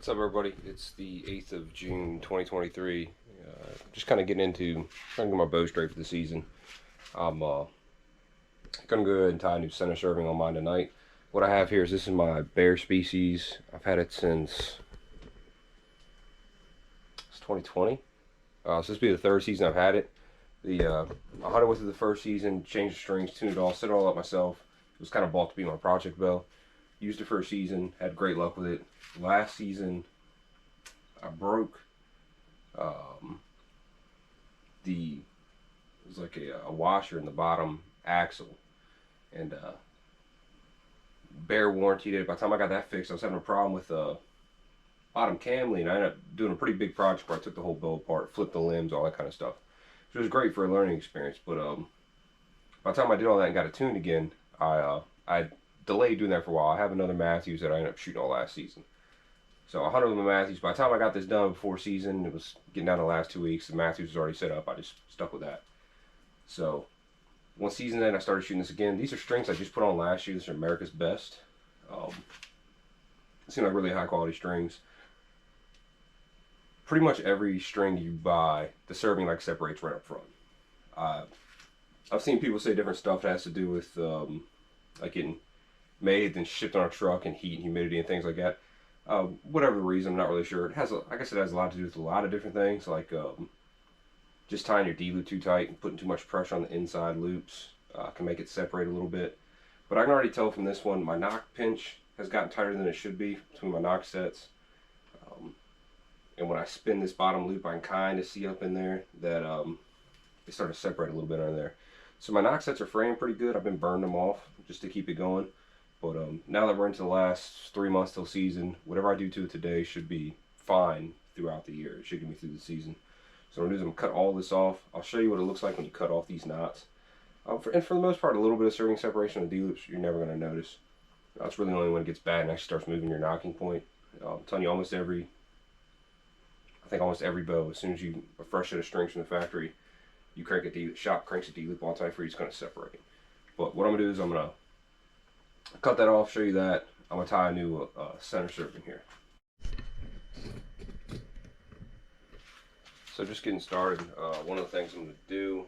What's up, everybody? It's the 8th of June, 2023. Just kind of getting into trying to get my bow straight for the season. I'm gonna go ahead and tie a new center serving on mine tonight. What I have here is this is my bear species. I've had it since 2020. So this will be the third season I've had it. I hunted with it the first season, changed the strings, tuned it all, set it all up myself. It was kind of bought to be my project bow. Used it for a season, had great luck with it. Last season, I broke it was like a washer in the bottom axle, and Bear warranted it. By the time I got that fixed, I was having a problem with bottom cam lead. I ended up doing a pretty big project where I took the whole bow apart, flipped the limbs, all that kind of stuff. So it was great for a learning experience. But by the time I did all that and got it tuned again, I delayed doing that for a while. I have another Mathews that I ended up shooting all last season. So 100 of the Mathews. By the time I got this done before season, it was getting down to the last 2 weeks. The Mathews was already set up. I just stuck with that. So once season ended, I started shooting this again. These are strings I just put on last year. These are America's Best. Seem like really high quality strings. Pretty much every string you buy, the serving like separates right up front. I've seen people say different stuff that has to do with like getting made, then shipped on a truck, and heat and humidity and things like that. Whatever the reason, I'm not really sure. It has, I guess, it has a lot to do with a lot of different things, like just tying your D loop too tight and putting too much pressure on the inside loops can make it separate a little bit. But I can already tell from this one, my knock pinch has gotten tighter than it should be between my knock sets. And when I spin this bottom loop, I can kind of see up in there that they start to separate a little bit under there. So my knock sets are fraying pretty good. I've been burning them off just to keep it going. But now that we're into the last 3 months till season, whatever I do to it today should be fine throughout the year. It should get me through the season. So what I'm going to do is I'm going to cut all this off. I'll show you what it looks like when you cut off these knots. And for the most part, a little bit of serving separation on the D-loops you're never going to notice. It's really only when it gets bad and actually starts moving your knocking point. I'm telling you, almost every bow, as soon as you a fresh set of strings from the factory, you crank a D, shop cranks a D-loop on tight free, it's going to separate. But what I'm going to do is I'm going to cut that off, show you that. I'm going to tie a new center serving here. So just getting started, one of the things I'm going to do,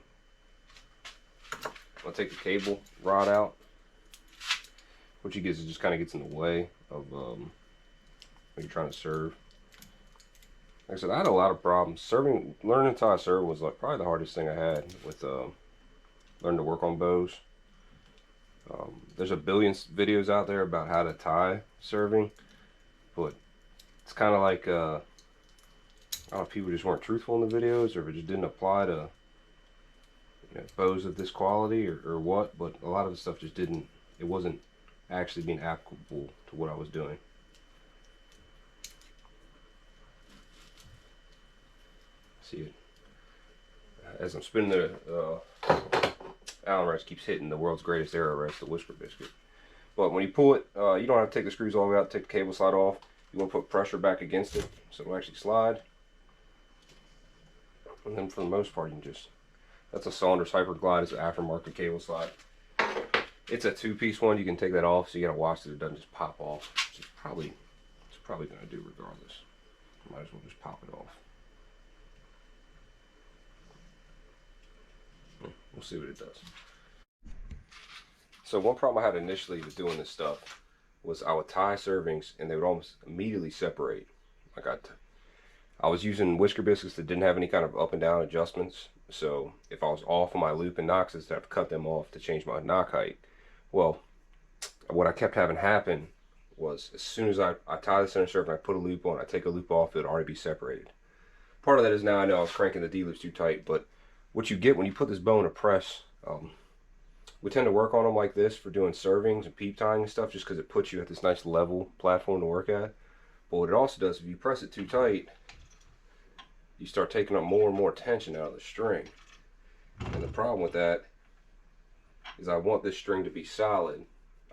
I'm going to take the cable rod out. What you get is it just kind of gets in the way of when you're trying to serve. Like I said, I had a lot of problems. Learning to tie a serve was like probably the hardest thing I had with learning to work on bows. There's a billion videos out there about how to tie serving, but it's kind of like I don't know if people just weren't truthful in the videos, or if it just didn't apply to bows of this quality, or what. But a lot of the stuff just didn't. It wasn't actually being applicable to what I was doing. See it as I'm spinning the Allen wrench keeps hitting the world's greatest arrow wrench, the Whisker Biscuit. But when you pull it, you don't have to take the screws all the way out, take the cable slide off. You want to put pressure back against it so it'll actually slide. And then for the most part, you can just, that's a Saunders Hyperglide. It's an aftermarket cable slide. It's a two-piece one. You can take that off, so you gotta watch that it doesn't just pop off. It's probably gonna do regardless. Might as well just pop it off. We'll see what it does. So one problem I had initially with doing this stuff was I would tie servings and they would almost immediately separate. Like I was using Whisker Biscuits that didn't have any kind of up and down adjustments. So if I was off on my loop and knocks, I'd have to cut them off to change my knock height. Well, what I kept having happen was as soon as I tie the center serve and I put a loop on, I take a loop off, it would already be separated. Part of that is now I know I was cranking the D-loops too tight, but what you get when you put this bow in a press, we tend to work on them like this for doing servings and peep tying and stuff, just because it puts you at this nice level platform to work at. But what it also does, if you press it too tight, you start taking up more and more tension out of the string. And the problem with that is I want this string to be solid.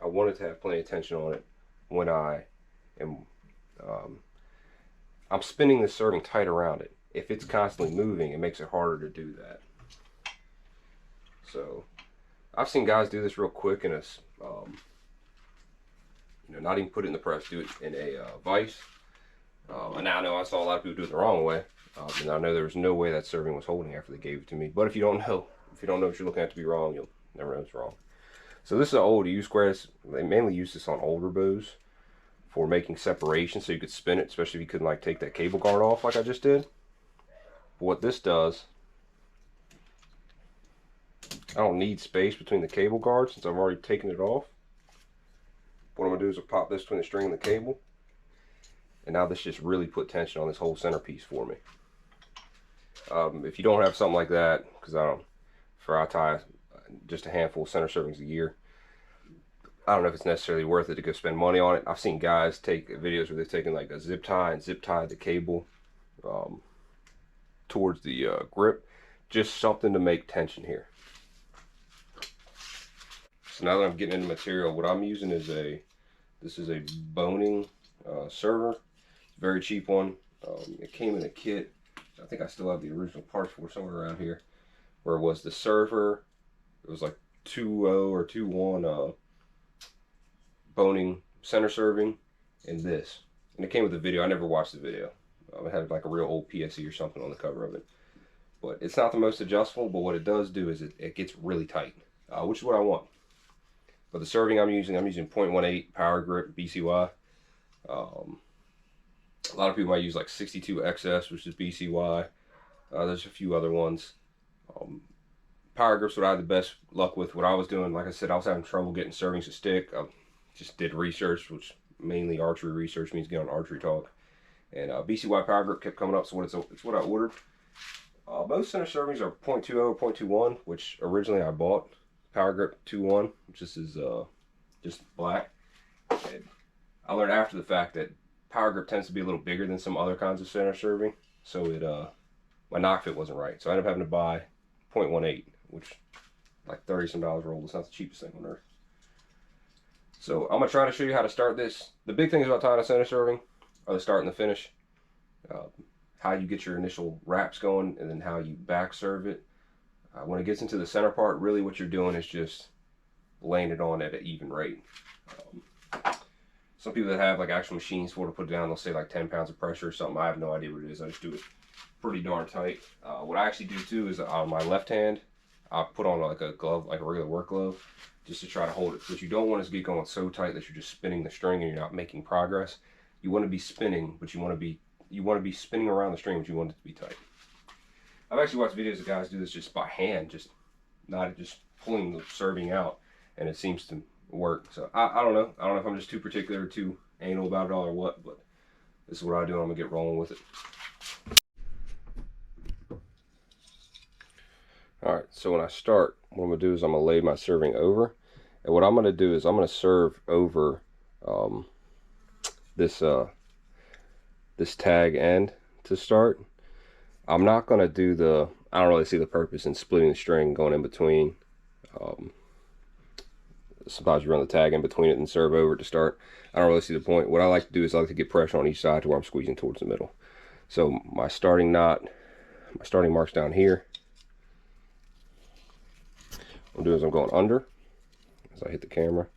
I want it to have plenty of tension on it when I am I'm spinning the serving tight around it. If it's constantly moving, it makes it harder to do that. So I've seen guys do this real quick in a not even put it in the press, do it in a vise. And now I know I saw a lot of people do it the wrong way. And I know there was no way that serving was holding after they gave it to me. But if you don't know what you're looking at to be wrong, you'll never know it's wrong. So this is an old U-square. They mainly use this on older bows for making separation so you could spin it, especially if you couldn't like take that cable guard off like I just did. But what this does, I don't need space between the cable guard since I've already taken it off. What I'm going to do is I'll pop this between the string and the cable. And now this just really put tension on this whole centerpiece for me. If you don't have something like that, because I tie just a handful of center servings a year, I don't know if it's necessarily worth it to go spend money on it. I've seen guys take videos where they've taken like a zip tie and zip tied the cable towards the grip. Just something to make tension here. So now that I'm getting into material, what I'm using is this is a Boning server. Very cheap one. It came in a kit. I think I still have the original parts for somewhere around here. Where it was the server. It was like 2.0 or 2.1 Boning center serving, and this. And it came with a video. I never watched the video. It had like a real old PSE or something on the cover of it. But it's not the most adjustable, but what it does do is it gets really tight, which is what I want. But the serving I'm using 0.18 power grip BCY. A lot of people might use like 62XS, which is BCY. There's a few other ones. Power grips what I had the best luck with. What I was doing, like I said, I was having trouble getting servings to stick. I just did research, which mainly archery research means get on Archery Talk. And BCY power grip kept coming up, so it's what I ordered. Most center servings are 0.20 or 0.21, which originally I bought. Power grip 2.1, which this is just black. And I learned after the fact that power grip tends to be a little bigger than some other kinds of center serving, so it my knock fit wasn't right. So I ended up having to buy 0.18, which like $30 some rolled. It's not the cheapest thing on earth. So I'm gonna try to show you how to start this. The big things about tying a center serving are the start and the finish. How you get your initial wraps going, and then how you back serve it. When it gets into the center part, really what you're doing is just laying it on at an even rate. Some people that have like actual machines for to put it down, they'll say like 10 pounds of pressure or something. I have no idea what it is. I just do it pretty darn tight. What I actually do too is on my left hand, I put on like a glove, like a regular work glove, just to try to hold it. What you don't want is to get going so tight that you're just spinning the string and you're not making progress. You want to be spinning, but you want to be spinning around the string, but you want it to be tight. I've actually watched videos of guys do this just by hand, just not just pulling the serving out, and it seems to work. So I don't know. I don't know if I'm just too particular or too anal about it all or what, but this is what I do. I'm gonna get rolling with it. All right. So when I start, what I'm gonna do is I'm gonna lay my serving over, and what I'm gonna do is I'm gonna serve over this tag end to start. I'm not going to do I don't really see the purpose in splitting the string going in between. Sometimes you run the tag in between it and serve over to start. I don't really see the point. What I like to do is I like to get pressure on each side to where I'm squeezing towards the middle. So my starting mark's down here. What I'm doing is I'm going under as I hit the camera.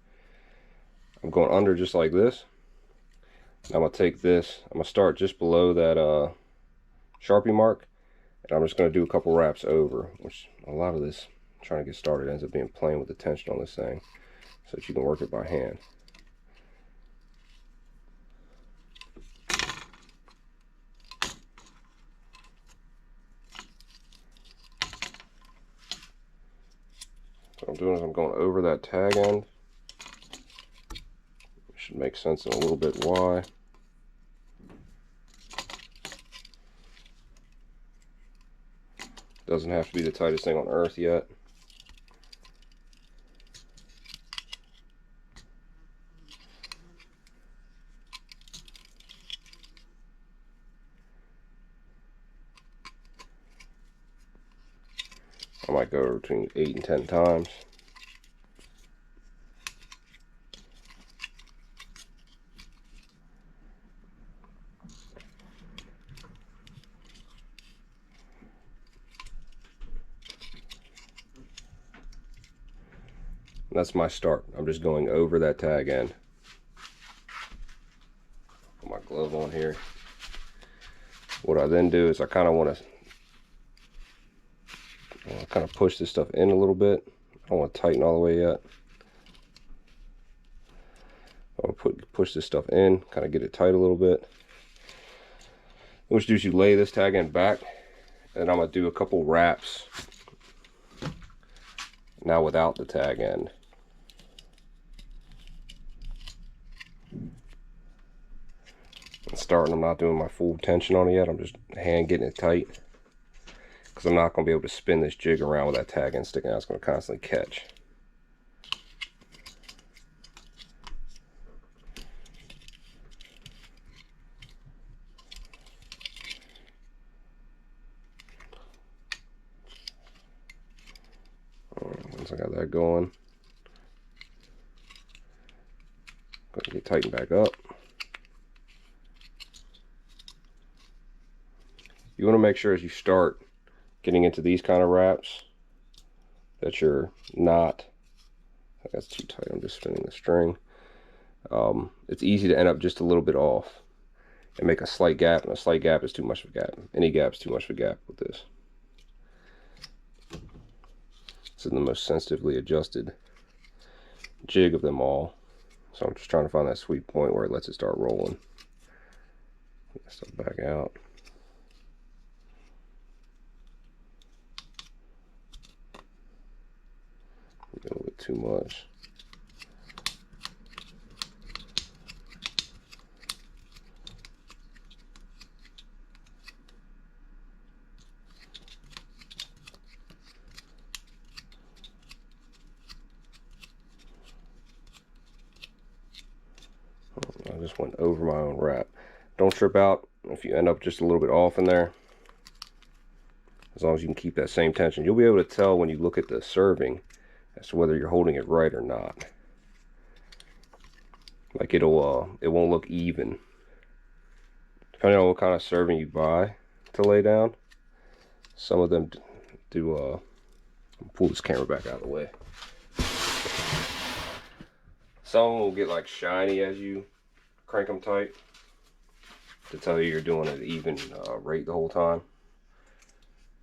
I'm going under just like this. Now I'm going to take this. I'm going to start just below that Sharpie mark, and I'm just going to do a couple wraps over, which a lot of this trying to get started ends up being playing with the tension on this thing so that you can work it by hand. So what I'm doing is I'm going over that tag end. It should make sense in a little bit why. Doesn't have to be the tightest thing on earth yet. I might go between 8 and 10 times. And that's my start. I'm just going over that tag end. Put my glove on here. What I then do is I kind of want to kind of push this stuff in a little bit. I don't want to tighten all the way yet. I'll push this stuff in, kind of get it tight a little bit. What you do is you lay this tag end back, and I'm going to do a couple wraps now without the tag end. I'm not doing my full tension on it yet. I'm just hand getting it tight, because I'm not going to be able to spin this jig around with that tag end sticking out. It's going to constantly catch. Once I got that going, going to get tightened back up. You want to make sure as you start getting into these kind of wraps that you're not, that's too tight, I'm just spinning the string. It's easy to end up just a little bit off and make a slight gap, and a slight gap is too much of a gap. Any gap is too much of a gap with this. This is the most sensitively adjusted jig of them all. So I'm just trying to find that sweet point where it lets it start rolling. Get that stuff back out. A little bit too much. I just went over my own wrap. Don't trip out if you end up just a little bit off in there. As long as you can keep that same tension, you'll be able to tell when you look at the serving as to whether you're holding it right or not. Like it won't look even. Depending on what kind of serving you buy to lay down. Some of them do, I'll pull this camera back out of the way. Some will get like shiny as you crank them tight to tell you you're doing an even rate the whole time.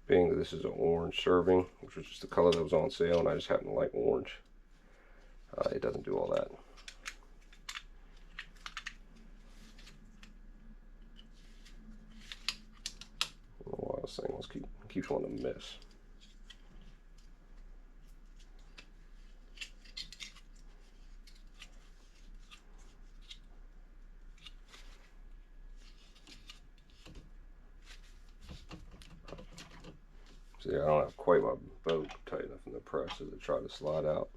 Being that this is an orange serving, which was just the color that was on sale, and I just happen to like orange, it doesn't do all that. I don't know why this thing keeps wanting to miss. See, I don't have quite my bow tight enough in the press as it try to slide out.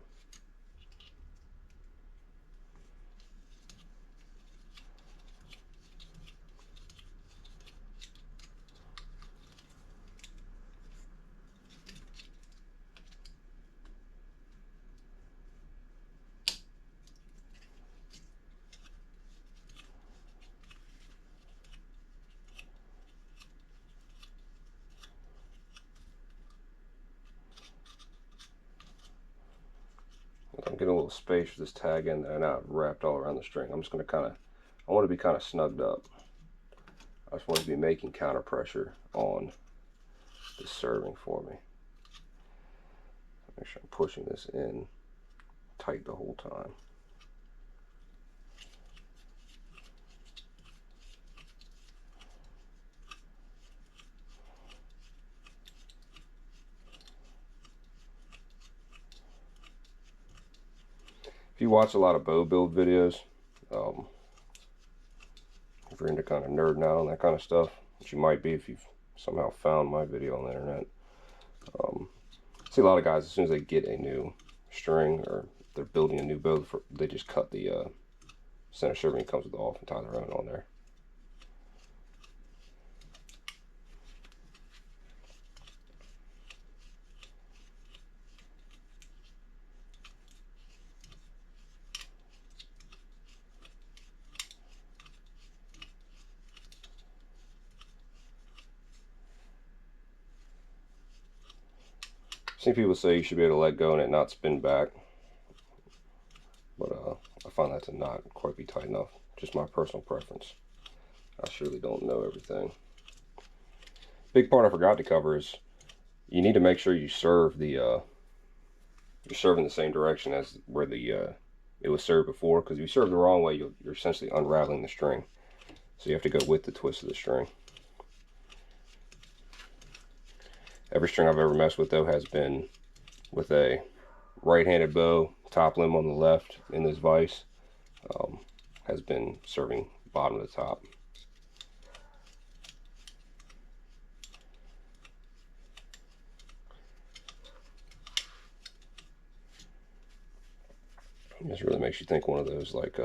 I'm getting a little space for this tag in there, and I've wrapped all around the string. I'm just going to I want to be kind of snugged up. I just want to be making counter pressure on this serving for me. Make sure I'm pushing this in tight the whole time. If you watch a lot of bow build videos, if you're into kind of nerding out on that kind of stuff, which you might be if you've somehow found my video on the internet, I see a lot of guys, as soon as they get a new string or they're building a new bow, they just cut the center serving that comes with off and tie their own on there. I've seen people say you should be able to let go and it not spin back, but I find that to not quite be tight enough. Just my personal preference. I surely don't know everything. Big part I forgot to cover is you need to make sure you serve the you're serving the same direction as where the it was served before, because if you serve the wrong way, you're essentially unraveling the string. So you have to go with the twist of the string. Every string I've ever messed with, though, has been with a right-handed bow, top limb on the left in this vise, has been serving bottom to top. It just really makes you think one of those like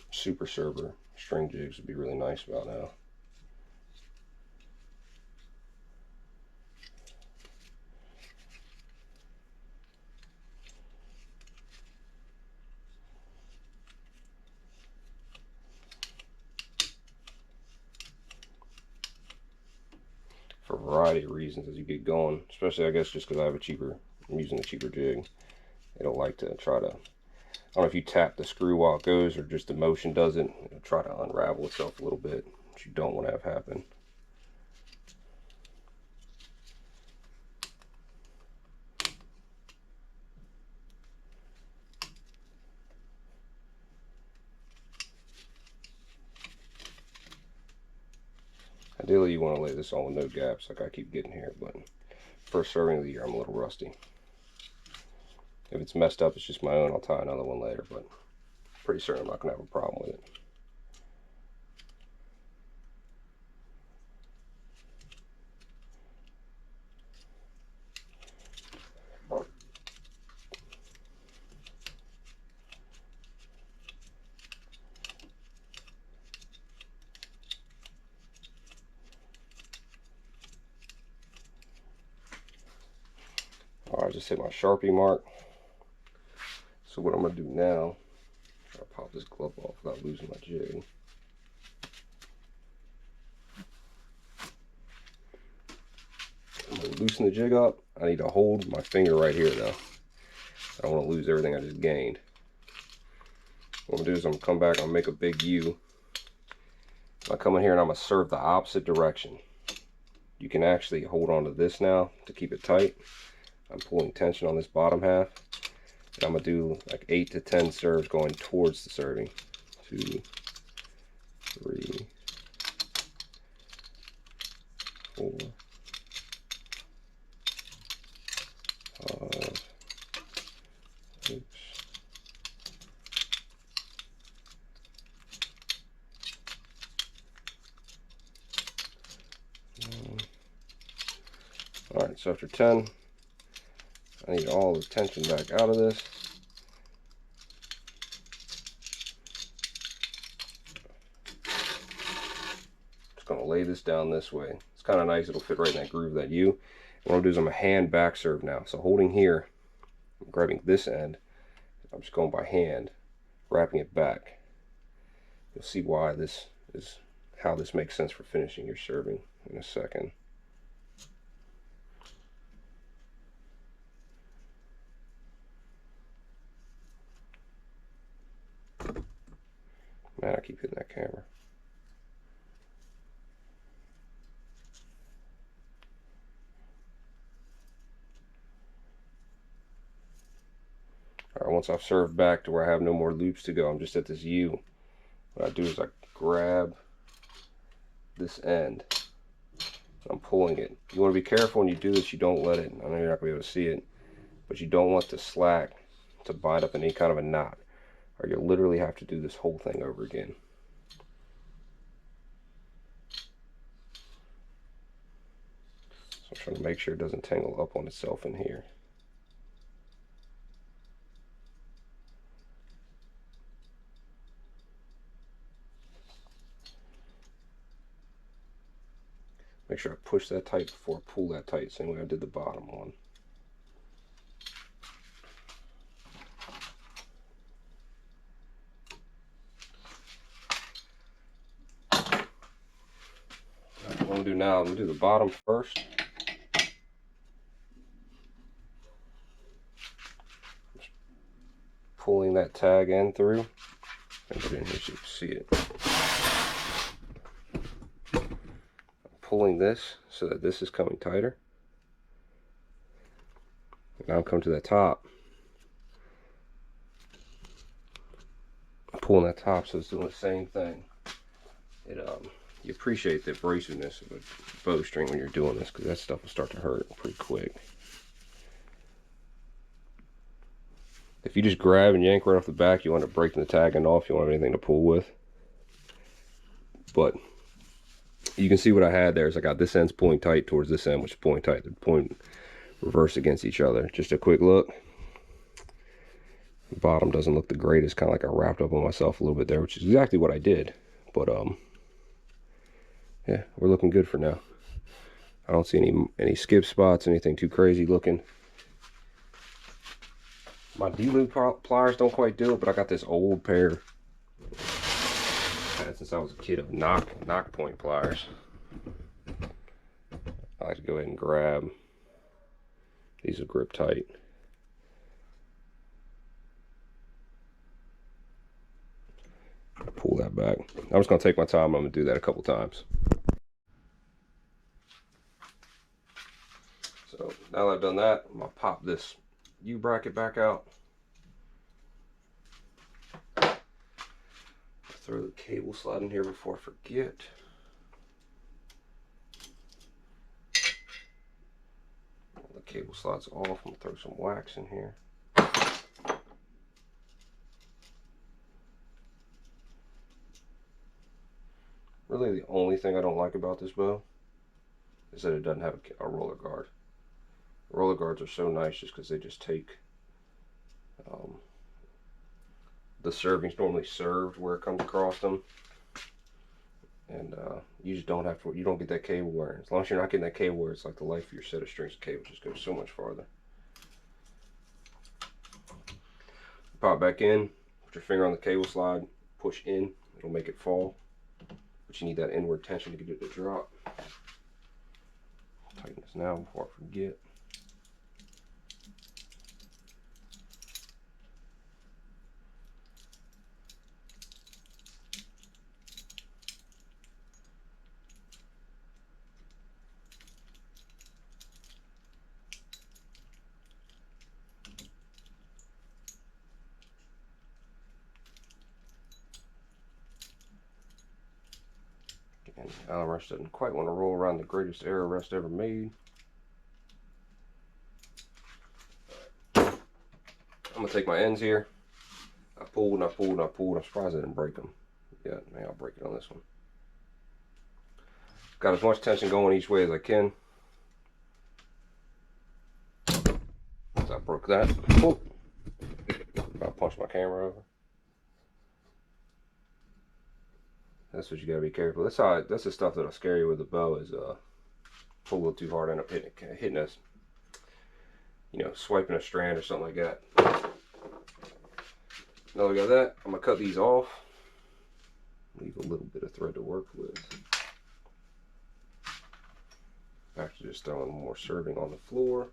super server string jigs would be really nice about now. For a variety of reasons as you get going, especially I guess just because I'm using a cheaper jig. They don't like to try to, I don't know if you tap the screw while it goes or just the motion does it, it'll try to unravel itself a little bit, which you don't want to have happen. Ideally, you want to lay this on with no gaps like I keep getting here, but first serving of the year, I'm a little rusty. If it's messed up, it's just my own. I'll tie another one later, but pretty certain I'm not going to have a problem with it. I just hit my Sharpie mark. So what I'm going to do now, try to pop this glove off without losing my jig. I'm going to loosen the jig up. I need to hold my finger right here though. I don't want to lose everything I just gained. What I'm going to do is I'm going to come back, I'll make a big U. I come in here and I'm going to serve the opposite direction. You can actually hold on to this now to keep it tight. I'm pulling tension on this bottom half. And I'm going to do like 8 to 10 serves going towards the serving. 2, 3, 4, 5, 6. Alright, so after 10, I need all the tension back out of this. Just going to lay this down this way. It's kind of nice, it'll fit right in that groove, that U. What I'll do is I'm a hand back serve now. So holding here, I'm grabbing this end, I'm just going by hand, wrapping it back. You'll see why this is, how this makes sense for finishing your serving in a second. Man, I keep hitting that camera. Alright, once I've served back to where I have no more loops to go, I'm just at this U. What I do is I grab this end. I'm pulling it. You want to be careful when you do this, you don't let it, I know you're not going to be able to see it, but you don't want the slack to bind up in any kind of a knot, or you'll literally have to do this whole thing over again. So I'm trying to make sure it doesn't tangle up on itself in here. Make sure I push that tight before I pull that tight, same way I did the bottom one. What I'm going to do now, I'm going to do the bottom first. Just pulling that tag end through. Put it in here so you can see it. pulling this so that this is coming tighter. Now I'm coming to the top. I'm pulling that top, so it's doing the same thing. You appreciate the abrasiveness of a bowstring when you're doing this, because that stuff will start to hurt pretty quick. If you just grab and yank right off the back, you end up breaking the tagging off. You won't have anything to pull with. But you can see what I had there is I got this end's pulling tight towards this end, which is pulling tight. They're pulling reverse against each other. Just a quick look. The bottom doesn't look the greatest. Kind of like I wrapped up on myself a little bit there, which is exactly what I did. But yeah, we're looking good for now. I don't see any skip spots, anything too crazy looking. My D-loop pliers don't quite do it, but I got this old pair I've had since I was a kid of knock point pliers. I like to go ahead and grab. These will grip tight. Pull that back. I'm just going to take my time. I'm going to do that a couple times. So now that I've done that, I'm going to pop this U-bracket back out. Throw the cable slide in here before I forget. The cable slide's off. I'm going to throw some wax in here. Really the only thing I don't like about this bow is that it doesn't have a roller guard. Roller guards are so nice just because they just take the servings normally served where it comes across them, and you just don't have to. You don't get that cable wear. As long as you're not getting that cable wear, it's like the life of your set of strings of cable just goes so much farther. Pop back in, put your finger on the cable slide, push in. It'll make it fall, but you need that inward tension to get it to drop. Tighten this now before I forget. And Allen Rush doesn't quite want to roll around the greatest arrow rest ever made. I'm going to take my ends here. I pulled and I pulled and I pulled. I'm surprised I didn't break them. Yeah, maybe I'll break it on this one. Got as much tension going each way as I can. So I broke that. Oh. I punched my camera over. That's what you gotta be careful. That's the stuff that'll scare you with the bow is pull a little too hard, end up hitting us, swiping a strand or something like that. Now we got that. I'm gonna cut these off. Leave a little bit of thread to work with. Back to just throwing more serving on the floor.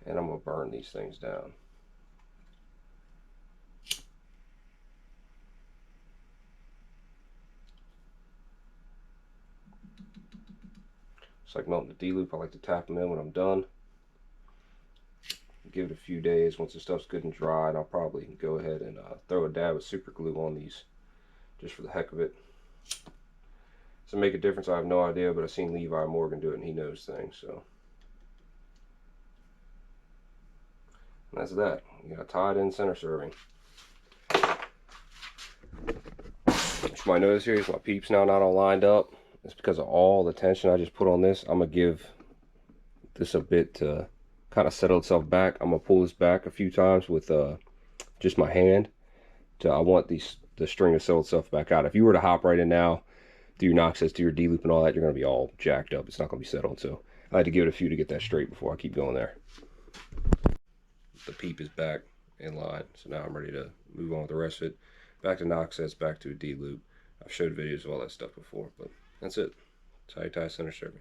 And I'm gonna burn these things down. It's like melting the D-loop. I like to tap them in when I'm done. Give it a few days. Once the stuff's good and dry, and I'll probably go ahead and throw a dab of super glue on these just for the heck of it. Does it make a difference? I have no idea, but I've seen Levi Morgan do it and he knows things. So and that's that. You got tied in center serving. What you might notice here is my peeps now not all lined up. It's because of all the tension I just put on this. I'm going to give this a bit to kind of settle itself back. I'm going to pull this back a few times with just my hand. I want the string to settle itself back out. If you were to hop right in now, do your knock sets, do your D-loop and all that, you're going to be all jacked up. It's not going to be settled. So I had to give it a few to get that straight before I keep going there. The peep is back in line. So now I'm ready to move on with the rest of it. Back to knock sets, back to a D-loop. I've showed videos of all that stuff before, but that's it. That's how you tie center serving.